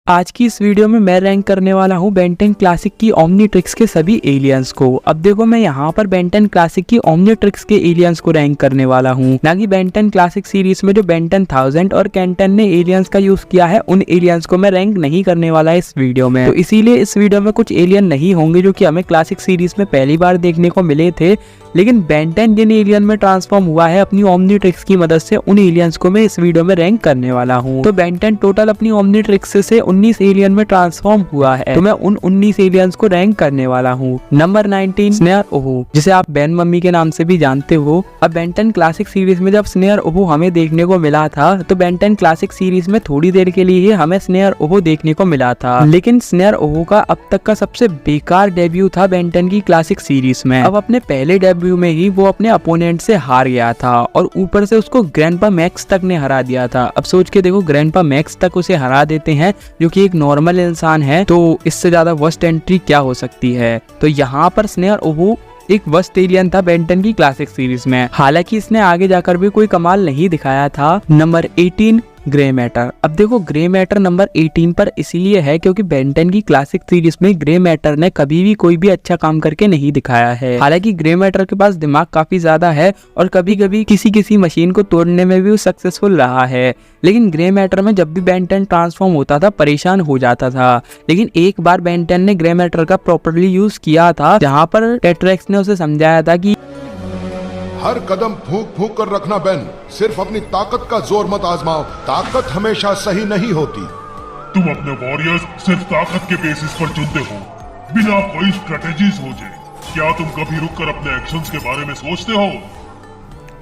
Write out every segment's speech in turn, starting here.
आज की इस वीडियो में मैं रैंक करने वाला हूँ बेन 10 क्लासिक की ओमनीट्रिक्स के सभी एलियंस को। अब देखो मैं यहाँ पर बेन 10 क्लासिक की ओमनीट्रिक्स के एलियंस को रैंक करने वाला हूँ, ना कि बेन 10 क्लासिक सीरीज में जो बेन 10,000 और कैन 10 ने एलियंस का यूज किया है उन एलियंस को मैं रैंक नहीं करने वाला है इस वीडियो में। तो इसीलिए इस वीडियो में कुछ एलियन नहीं होंगे जो कि हमें क्लासिक सीरीज में पहली बार देखने को मिले थे, लेकिन बेन 10 जिन एलियन में ट्रांसफॉर्म हुआ है अपनी ओमनीट्रिक्स की मदद से उन एलियंस को मैं इस वीडियो में रैंक करने वाला हूँ। तो बेन 10 टोटल अपनी ओमनीट्रिक्स से 19 एलियन में ट्रांसफॉर्म हुआ है, तो मैं उन 19 एलियंस को रैंक करने वाला हूँ। नंबर 19 स्नेयर ओहो, जिसे आप बेन मम्मी के नाम से भी जानते हो। अब बेन 10 क्लासिक सीरीज में जब स्नेयर ओहो हमें देखने को मिला था तो बेन 10 क्लासिक सीरीज में थोड़ी देर के लिए ही हमें स्नेयर ओहो देखने को मिला था, लेकिन स्नेयर ओहो का अब तक का सबसे बेकार डेब्यू था बेन 10 की क्लासिक सीरीज में। अब अपने पहले डेब्यू में ही वो अपने अपोनेंट से हार गया था और ऊपर से उसको ग्रैंडपा मैक्स तक ने हरा दिया था। अब सोच के देखो, ग्रैंडपा मैक्स तक उसे हरा देते हैं जो कि एक नॉर्मल इंसान है, तो इससे ज्यादा वर्स्ट एंट्री क्या हो सकती है। तो यहाँ पर स्नेयर ओहो एक वर्स्ट एलियन था बेन 10 की क्लासिक सीरीज में। हालांकि इसने आगे जाकर भी कोई कमाल नहीं दिखाया था। Number 18 grey matter. अब देखो ग्रे मैटर नंबर 18 पर इसीलिए है क्योंकि बेन 10 की क्लासिक सीरीज में ग्रे मैटर ने कभी भी कोई भी अच्छा काम करके नहीं दिखाया है। हालांकि ग्रे मैटर के पास दिमाग काफी ज्यादा है और कभी कभी किसी मशीन को तोड़ने में भी वो सक्सेसफुल रहा है, लेकिन ग्रे मैटर में जब भी बेन 10 ट्रांसफॉर्म होता था परेशान हो जाता था। लेकिन एक बार बेन 10 ने ग्रे मैटर का प्रॉपरली यूज किया था, जहाँ पर टेट्रेक्स ने उसे समझाया था कि हर कदम फूंक फूंक कर रखना बेन, सिर्फ अपनी ताकत का जोर मत आजमाओ, ताकत हमेशा सही नहीं होती। तुम अपने वॉरियर्स सिर्फ ताकत के बेसिस पर चुनते हो, बिना कोई स्ट्रेटेजी सोचे। क्या तुम कभी रुककर अपने एक्शंस के बारे में सोचते हो?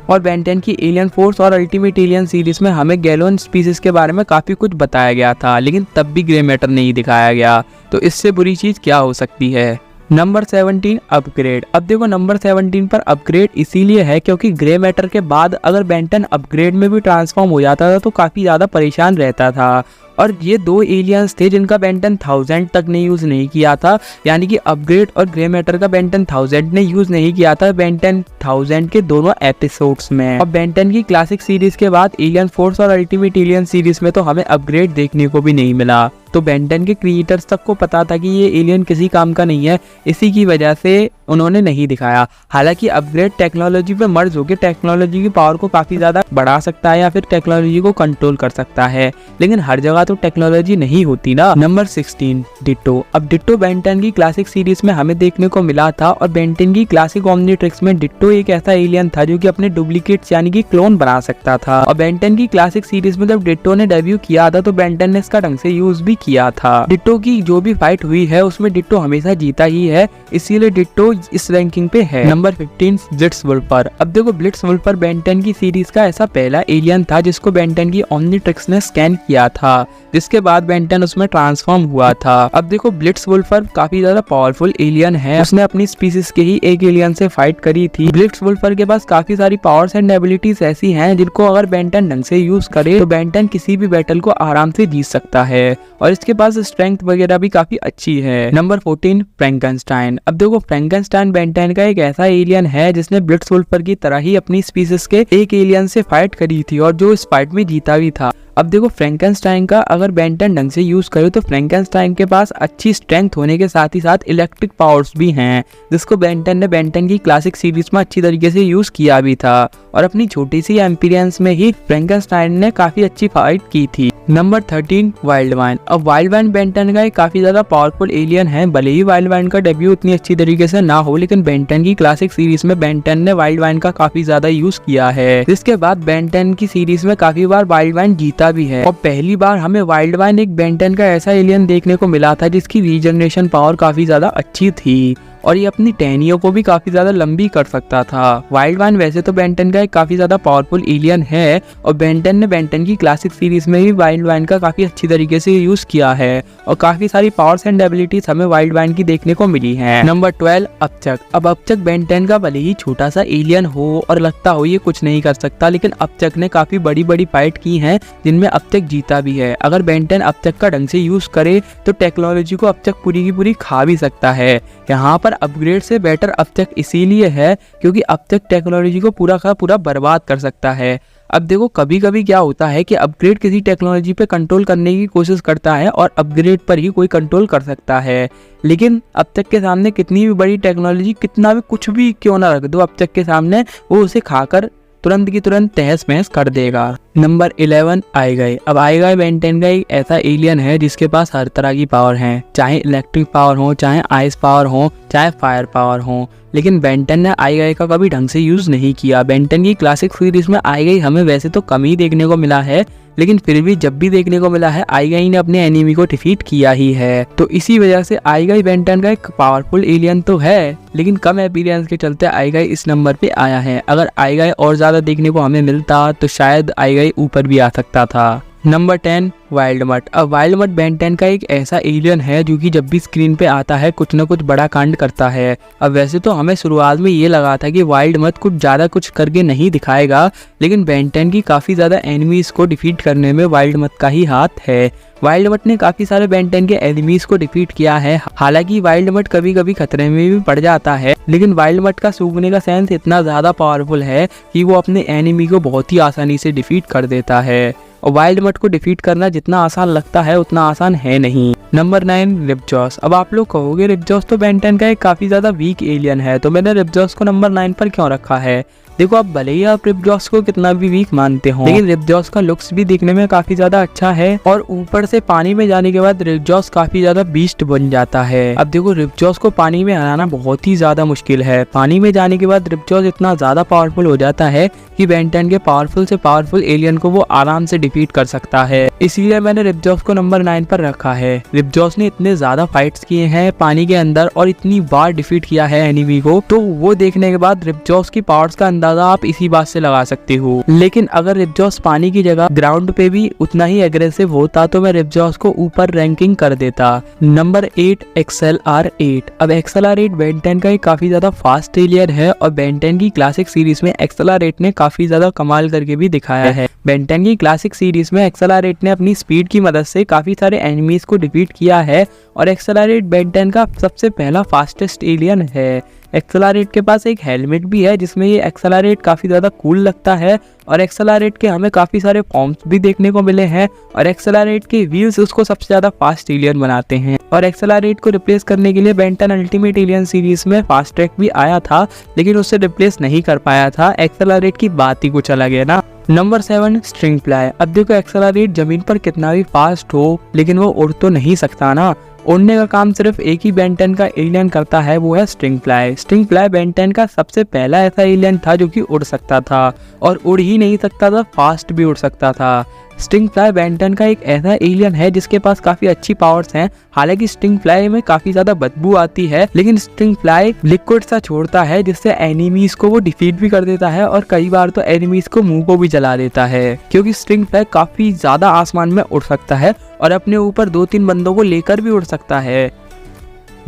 और बेन 10 की एलियन फोर्स और अल्टीमेट एलियन सीरीज में हमें गैलोन स्पीसीज के बारे में काफी कुछ बताया गया था, लेकिन तब भी ग्रे मैटर नहीं दिखाया गया। तो इससे बुरी चीज क्या हो सकती है। Number 17 upgrade. अब देखो नंबर 17 पर अपग्रेड इसीलिए है क्योंकि ग्रे मैटर के बाद अगर बेन 10 अपग्रेड में भी ट्रांसफॉर्म हो जाता था तो काफी ज्यादा परेशान रहता था। और ये दो एलियंस थे जिनका बेन 10,000 तक ने यूज नहीं किया था, यानी कि अपग्रेड और ग्रे मैटर का बेन 10,000 ने यूज नहीं किया था बेन 10,000 के दोनों एपिसोड्स में। और बेन 10 की क्लासिक सीरीज के बाद एलियन फोर्स और अल्टीमेट एलियन सीरीज में तो हमें अपग्रेड देखने को भी नहीं मिला। तो बेन 10 के क्रिएटर्स तक को पता था कि ये एलियन किसी काम का नहीं है, इसी की वजह से उन्होंने नहीं दिखाया। हालांकि अपग्रेड टेक्नोलॉजी पे मर्ज होकर टेक्नोलॉजी की पावर को काफी ज्यादा बढ़ा सकता है या फिर टेक्नोलॉजी को कंट्रोल कर सकता है, लेकिन हर जगह तो टेक्नोलॉजी नहीं होती ना। Number 16 ditto. अब डिट्टो बेन 10 की क्लासिक सीरीज में हमें देखने को मिला था और बेन 10 की क्लासिक ओमनीट्रिक्स में डिट्टो एक ऐसा एलियन था जो कि अपने डुप्लीकेट्स यानी कि क्लोन बना सकता था। और बेन 10 की क्लासिक सीरीज में जब डिट्टो ने डेब्यू किया था तो बेन 10 ने इसका ढंग से यूज भी किया था। डिट्टो की जो भी फाइट हुई है उसमें डिट्टो हमेशा जीता ही है, इसीलिए डिट्टो इस रैंकिंग पे है। नंबर 15 ब्लिट्जवुल्फर। अब देखो ब्लिट्जवुल्फर बेन 10 की सीरीज का ऐसा पहला एलियन था जिसको बेन 10 की ओमनीट्रिक्स ने स्कैन किया था, जिसके बाद बेन 10 उसमें ट्रांसफॉर्म हुआ था। अब देखो ब्लिट्जवुल्फर काफी ज्यादा पावरफुल एलियन है, उसने अपनी स्पीसीज के ही एक एलियन से फाइट करी थी। ब्लिट्जवुल्फर के पास काफी सारी पावर्स एंड एबिलिटीज ऐसी हैं जिनको अगर बेन 10 ढंग से यूज करे तो बेन 10 किसी भी बैटल को आराम से जीत सकता है और इसके पास स्ट्रेंथ वगैरह भी काफी अच्छी है। Number 14 Frankenstein. अब देखो फ्रैंकेनस्टाइन बेन 10 का एक ऐसा एलियन है जिसने ब्लिट्जवुल्फर की तरह ही अपनी स्पीसीज के एक एलियन से फाइट करी थी और जो इस फाइट में जीता भी था। अब देखो फ्रैंकेनस्टाइन का अगर बेन 10 ढंग से यूज करे तो फ्रैंकेनस्टाइन के पास अच्छी स्ट्रेंथ होने के साथ ही साथ इलेक्ट्रिक पावर्स भी हैं, जिसको बेन 10 ने बेन 10 की क्लासिक सीरीज में अच्छी तरीके से यूज किया भी था और अपनी छोटी सी एम्पीरियंस में ही फ्रैंकेनस्टाइन ने काफी अच्छी फाइट की थी। Number 13 wild wine. अब वाइल्ड वाइन बेन 10 का एक काफी ज्यादा पावरफुल एलियन है। भले ही वाइल्ड वाइन का डेब्यू उतनी अच्छी तरीके से ना हो, लेकिन बेन 10 की क्लासिक सीरीज में बेन 10 ने वाइल्ड वाइन का काफी ज्यादा यूज किया है, जिसके बाद बेन 10 की सीरीज में काफी बार वाइल्ड वाइन जीता भी है। और पहली बार हमें वाइल्ड वाइन एक बेन 10 का ऐसा एलियन देखने को मिला था जिसकी रीजनरेशन पावर काफी ज्यादा अच्छी थी और ये अपनी टहनियों को भी काफी ज्यादा लंबी कर सकता था। वाइल्ड वाइन वैसे तो बेन 10 का एक काफी ज्यादा पावरफुल एलियन है और बेन 10 ने बेन 10 की क्लासिक सीरीज में भी वाइल्ड वाइन का काफी अच्छी तरीके से यूज किया है और काफी सारी पावर्स एंड एबिलिटीज हमें वाइल्ड वाइन की देखने को मिली है। नंबर 12 अपचक। अब अपचक बेन 10 का भले ही छोटा सा एलियन हो और लगता हो ये कुछ नहीं कर सकता, लेकिन अपचक ने काफी बड़ी बड़ी फाइट की है जिनमें अपचक जीता भी है। अगर बेन 10 अपचक का ढंग से यूज करे तो टेक्नोलॉजी को अपचक पूरी की पूरी खा भी सकता है। यहाँ पर अपग्रेड से बेटर अपचक इसीलिए है क्योंकि अपचक टेक्नोलॉजी को पूरा का पूरा बर्बाद कर सकता है। अब देखो कभी कभी क्या होता है कि अपग्रेड किसी टेक्नोलॉजी पे कंट्रोल करने की कोशिश करता है और अपग्रेड पर ही कोई कंट्रोल कर सकता है, लेकिन अब तक के सामने कितनी भी बड़ी टेक्नोलॉजी, कितना भी कुछ भी क्यों ना रख दो अब तक के सामने, वो उसे खाकर तुरंत की तुरंत तहस महस कर देगा। नंबर 11 आईगाई। अब आईगाई बेन 10 का एक ऐसा एलियन है जिसके पास हर तरह की पावर है, चाहे इलेक्ट्रिक पावर हो, चाहे आइस पावर हो, चाहे फायर पावर हो, लेकिन बेन 10 ने आईगाई का कभी ढंग से यूज नहीं किया। बेन 10 की क्लासिक सीरीज में आईगाई हमें वैसे तो कम ही देखने को मिला है, लेकिन फिर भी जब भी देखने को मिला है आईगाई ने अपने एनिमी को डिफीट किया ही है। तो इसी वजह से आईगाई बेन 10 का एक पावरफुल एलियन तो है, लेकिन कम अपीयरेंस के चलते आईगाई इस नंबर पे आया है। अगर आईगाई और ज्यादा देखने को हमें मिलता तो शायद आईगाई ऊपर भी आ सकता था। नंबर 10 वाइल्ड मट। अब वाइल्ड मट बेन 10 का एक ऐसा एलियन है जो कि जब भी स्क्रीन पे आता है कुछ न कुछ बड़ा कांड करता है। अब वैसे तो हमें शुरुआत में ये लगा था कि वाइल्ड मट कुछ ज़्यादा कुछ करके नहीं दिखाएगा, लेकिन बेन 10 की काफ़ी ज़्यादा एनिमीज को डिफीट करने में वाइल्ड मट का ही हाथ है। वाइल्ड मट ने काफ़ी सारे बेन 10 के एनिमीज को डिफीट किया है। हालांकि वाइल्ड मट कभी कभी खतरे में भी पड़ जाता है, लेकिन वाइल्ड मट का सूंघने का सेंस इतना ज़्यादा पावरफुल है कि वो अपने एनिमी को बहुत ही आसानी से डिफीट कर देता है। और वाइल्ड मट को डिफीट करना जितना आसान लगता है उतना आसान है नहीं। नंबर 9 रिपजॉस। अब आप लोग कहोगे रिपजॉस तो बेन 10 का एक काफ़ी ज़्यादा वीक एलियन है, तो मैंने रिपजॉस को नंबर 9 पर क्यों रखा है? देखो आप भले ही आप रिपजॉस को कितना भी वीक मानते हो, लेकिन रिपजॉस का लुक्स भी दिखने में काफी ज्यादा अच्छा है और ऊपर से पानी में जाने के बाद रिपजॉस काफी ज्यादा बीस्ट बन जाता है। अब देखो रिपजॉस को पानी में हराना बहुत ही ज्यादा मुश्किल है। पानी में जाने के बाद रिपजॉस इतना ज्यादा पावरफुल हो जाता है कि बेन 10 के पावरफुल से पावरफुल एलियन को वो आराम से डिफीट कर सकता है। इसीलिए मैंने रिपजॉस को नंबर 9 पर रखा है। रिपजॉस ने इतने ज्यादा फाइट्स किए हैं पानी के अंदर और इतनी बार डिफीट किया है एनिमी को, तो वो देखने के बाद रिपजॉस की पावर्स का अंदाजा आप इसी बात से लगा सकते हो। लेकिन अगर रिपजॉस पानी की जगह ग्राउंड पे भी उतना ही एग्रेसिव होता तो मैं रिपजॉस को ऊपर रैंकिंग कर देता। Number 8 XLR8। अब XLR8 बेन 10 का एक काफी ज्यादा फास्ट एलियन है और बेन 10 की क्लासिक सीरीज में XLR8 ने काफी ज्यादा कमाल करके भी दिखाया है। बेन 10 की क्लासिक सीरीज में XLR8 ने अपनी स्पीड की मदद से काफी सारे एनिमीज को डिफीट किया है और XLR8 बेन 10 का सबसे पहला फास्टेस्ट एलियन है। XLR8 के पास एक हेलमेट भी है जिसमें ये XLR8 काफी ज्यादा कूल लगता है और XLR8 के हमें काफी सारे फॉर्म्स भी देखने को मिले हैं और XLR8 के व्हील्स उसको सबसे ज्यादा फास्ट एलियन बनाते हैं। और XLR8 को रिप्लेस करने के लिए बेन 10 अल्टीमेट एलियन सीरीज में फास्ट ट्रैक भी आया था, लेकिन उससे रिप्लेस नहीं कर पाया था। XLR8 की बात ही कुछ अलग है ना। Number 7 string fly. अब देखो XLR8 जमीन पर कितना भी फास्ट हो, लेकिन वो उड़ तो नहीं सकता ना। उड़ने का काम सिर्फ एक ही बेन 10 का एलियन करता है, वो है string fly. String fly Ben 10 का सबसे पहला ऐसा एलियन था जो कि उड़ सकता था और उड़ ही नहीं सकता था, फास्ट भी उड़ सकता था। स्टिंग फ्लाई बेन 10 का एक ऐसा एलियन है जिसके पास काफी अच्छी पावर्स हैं। हालांकि स्टिंग फ्लाई में काफी ज्यादा बदबू आती है, लेकिन स्टिंग फ्लाई लिक्विड सा छोड़ता है जिससे एनिमीज को वो डिफीट भी कर देता है और कई बार तो एनिमीज को मुंह को भी जला देता है, क्योंकि स्टिंग फ्लाई काफी ज्यादा आसमान में उड़ सकता है और अपने ऊपर 2-3 बंदों को लेकर भी उड़ सकता है।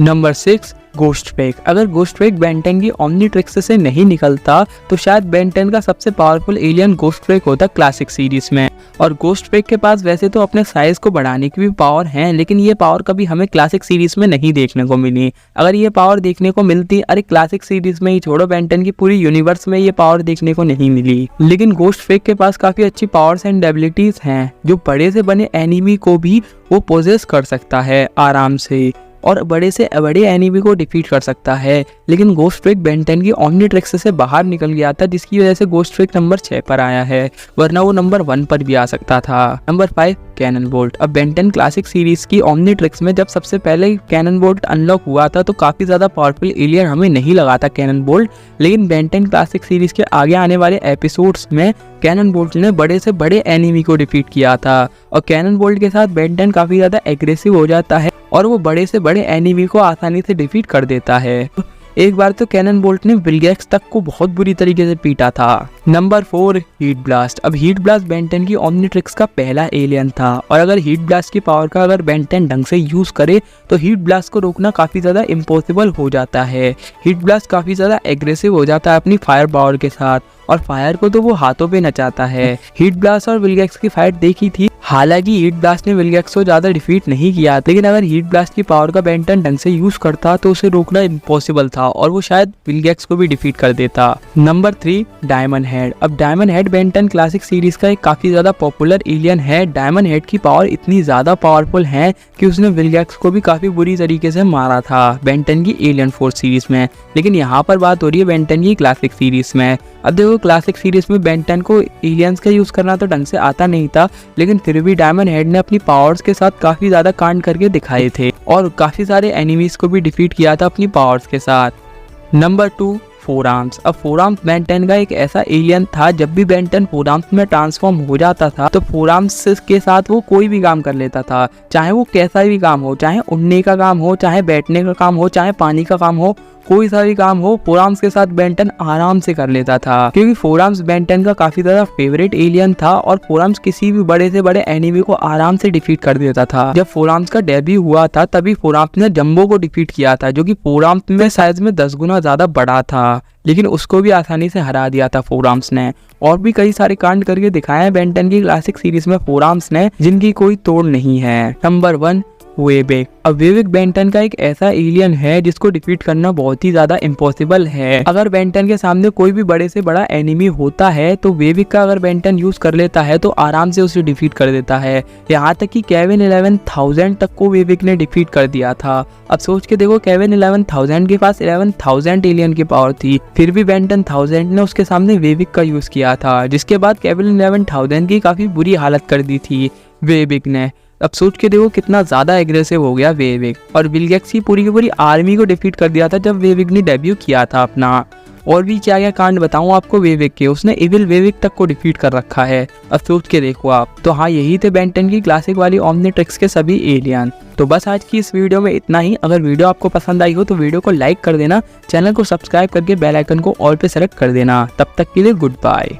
Number 6 Ghostfreak. अगर गोस्ट ट्रेक बेन 10 की ओमनीट्रिक्स से नहीं निकलता तो शायद बेन 10 का सबसे पावरफुल एलियन गोस्ट ट्रेक होता क्लासिक सीरीज में। और गोस्ट ट्रेक के पास वैसे तो अपने साइज को बढ़ाने की भी पावर है, लेकिन ये पावर कभी हमें क्लासिक सीरीज में नहीं देखने को मिली। अगर ये पावर देखने को मिलती, अरे क्लासिक सीरीज में ही छोड़ो, बेन 10 की पूरी यूनिवर्स में ये पावर देखने को नहीं मिली। लेकिन गोस्ट ट्रेक के पास काफी अच्छी पावर्स एंड एबिलिटीज हैं जो बड़े से बने एनिमी को भी वो पोजेस कर सकता है आराम से और बड़े से बड़े एनिमी को डिफीट कर सकता है। लेकिन गोस्ट ट्रेक बेन 10 की ओमनीट्रिक्स से बाहर निकल गया था, जिसकी वजह से गोस्ट ट्रेक नंबर 6 पर आया है, वरना वो नंबर 1 पर भी आ सकता था। Number 5 Cannonbolt. अब बेन 10 क्लासिक सीरीज की ओमनीट्रिक्स में जब सबसे पहले कैनन बोल्ट अनलॉक हुआ था तो काफी ज्यादा पावरफुल एलियन हमें नहीं लगा था कैनन बोल्ट, लेकिन बेन 10 क्लासिक सीरीज के आगे आने वाले एपिसोड्स में कैनन बोल्ट ने बड़े से बड़े एनिमी को डिफीट किया था और कैनन बोल्ट के साथ बेन 10 काफी ज्यादा एग्रेसिव हो जाता है और वो बड़े से बड़े एनिमी को आसानी से डिफीट कर देता है। एक बार तो कैनन बोल्ट ने विलगैक्स तक को बहुत बुरी तरीके से पीटा था। Number 4 heat blast. अब हीट ब्लास्ट बेन 10 की ओमनीट्रिक्स का पहला एलियन था और अगर हीट ब्लास्ट की पावर का अगर बेन 10 ढंग से यूज करे तो हीट ब्लास्ट को रोकना काफी ज्यादा इम्पॉसिबल हो जाता है। हीट ब्लास्ट काफी ज्यादा एग्रेसिव हो जाता है अपनी फायर पावर के साथ और फायर को तो वो हाथों पे नचाता है। हीट ब्लास्ट और विलगैक्स की फाइट देखी थी, हालांकि हीट ब्लास्ट ने विलगैक्स को ज्यादा डिफीट नहीं किया, लेकिन अगर हीट ब्लास्ट की पावर का बेन 10 ढंग से यूज करता तो उसे रोकना इम्पॉसिबल था और वो शायद विलगैक्स को भी डिफीट कर देता। Number 3 diamond head. अब diamond head Ben 10 classic series का एक काफी ज्यादा पॉपुलर एलियन है। डायमंड हेड की पावर इतनी ज्यादा पावरफुल है कि उसने विलगैक्स को भी काफी बुरी तरीके से मारा था बेन 10 की एलियन फोर्स सीरीज में। लेकिन यहाँ पर बात हो रही है बेन 10 की क्लासिक सीरीज में। अब देखो क्लासिक सीरीज में बेन 10 को एलियंस का यूज करना तो ढंग से आता नहीं था, लेकिन फिर भी डायमंड हेड ने अपनी पावर्स के साथ काफी ज्यादा कांड करके दिखाए थे और काफी सारे एनिमीज को भी डिफीट किया था अपनी पावर्स के साथ। Number 2 four arms. अब फोर आर्म्स बेन 10 का एक ऐसा एलियन था, जब भी बेन 10 फोर आर्म्स में ट्रांसफॉर्म हो जाता था तो फोर आर्म्स के साथ वो कोई भी काम कर लेता था, चाहे वो कैसा भी काम हो, चाहे उड़ने का काम हो, चाहे बैठने का काम हो, चाहे पानी का काम हो, कोई सा भी काम हो, फोर आर्म्स के साथ बेन 10 आराम से कर लेता था। क्योंकि फोर आर्म्स बेन 10 का काफी ज्यादा फेवरेट एलियन था और फोर आर्म्स किसी भी बड़े से बड़े एनिमी को आराम से डिफीट कर देता था। जब फोर आर्म्स का डेब्यू हुआ था तभी फोर आर्म्स ने जंबो को डिफीट किया था, जो कि फोर आर्म्स में साइज में 10 गुना ज्यादा बड़ा था, लेकिन उसको भी आसानी से हरा दिया था फोर आर्म्स ने। और भी कई सारे कांड करके दिखाए हैं बेन 10 की क्लासिक सीरीज में फोर आर्म्स ने, जिनकी कोई तोड़ नहीं है। नंबर 1 वेविक। अब वेविक बेन 10 का एक ऐसा एलियन है जिसको डिफीट करना बहुत ही ज्यादा इम्पॉसिबल है। अगर बेन 10 के सामने कोई भी बड़े से बड़ा एनिमी होता है तो वेविक का अगर बेन 10 यूज कर लेता है तो आराम से उसे डिफीट कर देता है। यहाँ तक कि केविन 11,000 तक को वेविक ने डिफीट कर दिया था। अब सोच के देखो, केविन 11,000 के पास 11,000 एलियन की पावर थी, फिर भी बेन 10,000 ने उसके सामने वेविक का यूज किया था, जिसके बाद केविन 11,000 की काफी बुरी हालत कर दी थी वेविक ने। अब सोच के देखो कितना ज्यादा एग्रेसिव हो गया वेविक, और विलगैक्स की पूरी आर्मी को डिफीट कर दिया था जब वेविक ने डेब्यू किया था अपना। और भी क्या क्या कांड बताऊं आपको वेविक के, उसने इविल वेविक तक को डिफीट कर रखा है। अब सोच के देखो आप। तो हाँ, यही थे बेन 10 की क्लासिक वाली ओमनिट्रिक्स के सभी एलियन। तो बस आज की इस वीडियो में इतना ही। अगर वीडियो आपको पसंद आई हो तो वीडियो को लाइक कर देना, चैनल को सब्सक्राइब करके बेल आइकन को ऑल पे सेलेक्ट कर देना। तब तक के लिए गुड बाय।